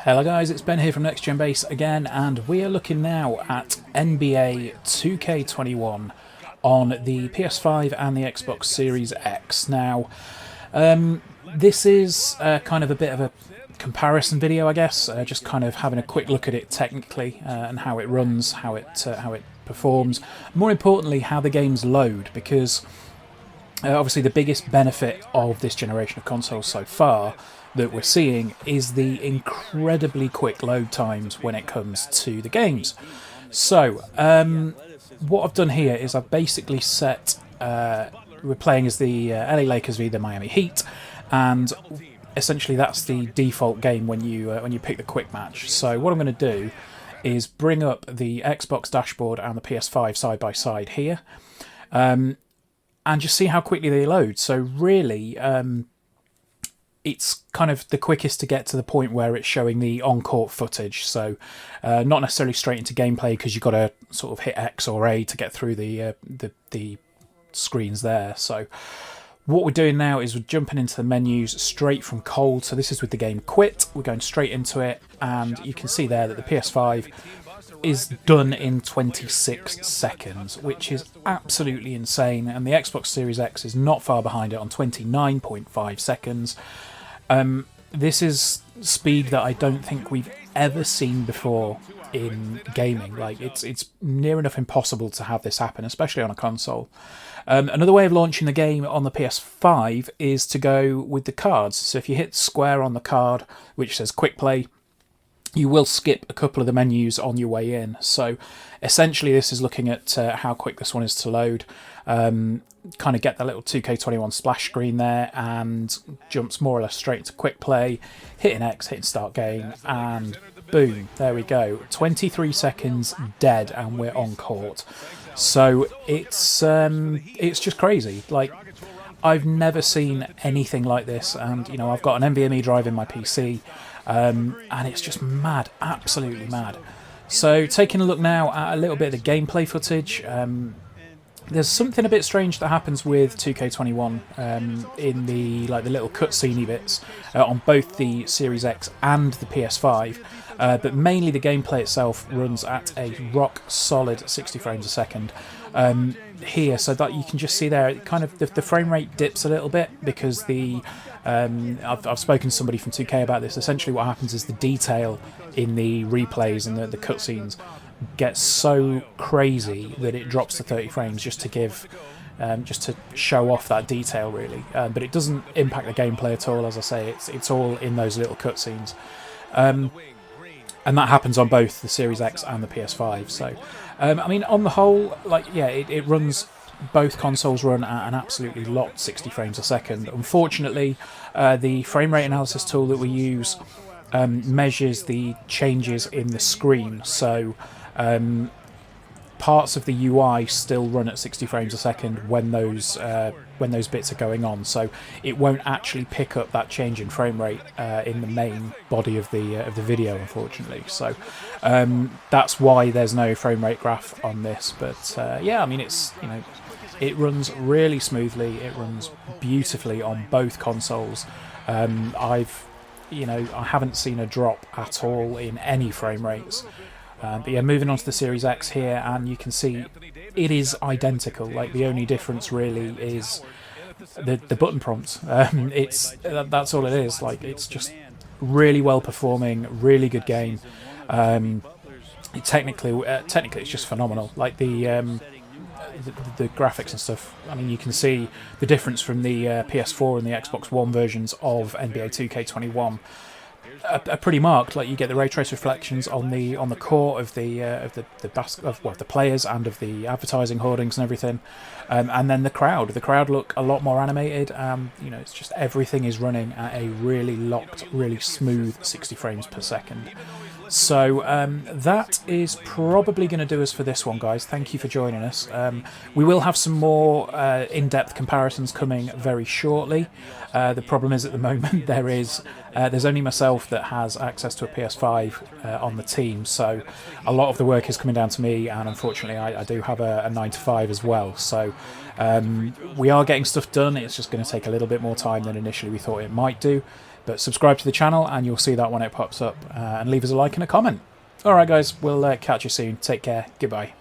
Hello guys, it's Ben here from Next Gen Base again, and we are looking now at NBA 2K21 on the PS5 and the Xbox Series X. Now, this is kind of a bit of a comparison video, I guess, just kind of having a quick look at it technically and how it runs, how it performs. More importantly, how the games load, because obviously the biggest benefit of this generation of consoles so far that we're seeing is the incredibly quick load times when it comes to the games. So, what I've done here is I've basically set, we're playing as the LA Lakers v the Miami Heat, and essentially that's the default game when you pick the quick match. So what I'm going to do is bring up the Xbox dashboard and the PS5 side by side here, and just see how quickly they load. So really, it's kind of the quickest to get to the point where it's showing the on-court footage. So not necessarily straight into gameplay, because you've got to sort of hit X or A to get through the screens there. So what we're doing now is we're jumping into the menus straight from cold. So this is with the game quit. We're going straight into it, and you can see there that the PS5 is done in 26 seconds, which is absolutely insane, and the Xbox Series X is not far behind it on 29.5 seconds. This is speed that I don't think we've ever seen before in gaming. Like, it's near enough impossible to have this happen, especially on a console. Another way of launching the game on the PS5 is to go with the cards. So if you hit square on the card which says quick play, you will skip a couple of the menus on your way in. So essentially this is looking at how quick this one is to load. Kind of get that little 2K21 splash screen there, and jumps more or less straight into quick play, hitting X, hitting start game, and boom, there we go. 23 seconds dead and we're on court. So it's just crazy. Like, I've never seen anything like this, and you know, I've got an NVMe drive in my PC, and it's just mad, absolutely mad. So taking a look now at a little bit of the gameplay footage, there's something a bit strange that happens with 2K21 in the little cutscene bits on both the Series X and the PS5, but mainly the gameplay itself runs at a rock solid 60 frames a second here, so that you can just see there kind of the frame rate dips a little bit because I've spoken to somebody from 2K about this. Essentially what happens is the detail in the replays and the cutscenes gets so crazy that it drops to 30 frames just to give just to show off that detail, really, but it doesn't impact the gameplay at all. As I say, it's all in those little cutscenes, and that happens on both the Series X and the PS5. So I mean, on the whole, like, yeah, it runs, both consoles run at an absolutely locked 60 frames a second. Unfortunately, the frame rate analysis tool that we use measures the changes in the screen, so parts of the UI still run at 60 frames a second when those bits are going on, so it won't actually pick up that change in frame rate in the main body of the video, unfortunately. So that's why there's no frame rate graph on this. But yeah, I mean, it's, you know, it runs really smoothly, it runs beautifully on both consoles. I haven't seen a drop at all in any frame rates. But yeah, moving on to the Series X here, and you can see it is identical. Like, the only difference really is the button prompts. That's all it is. Like, it's just really well performing, really good game. Technically it's just phenomenal. Like, the graphics and stuff. I mean, you can see the difference from the PS4 and the Xbox One versions of NBA 2K21. Are pretty marked. Like, you get the ray trace reflections on the court of the players and of the advertising hoardings and everything, and then the crowd look a lot more animated. You know, it's just everything is running at a really locked, really smooth 60 frames per second. So that is probably going to do us for this one, guys. Thank you for joining us. We will have some more in-depth comparisons coming very shortly. The problem is, at the moment, there's only myself that has access to a PS5 on the team, so a lot of the work is coming down to me, and unfortunately I do have a 9 to 5 as well. So we are getting stuff done. It's just going to take a little bit more time than initially we thought it might do. But subscribe to the channel and you'll see that when it pops up, and leave us a like and a comment. Alright guys, we'll catch you soon. Take care. Goodbye.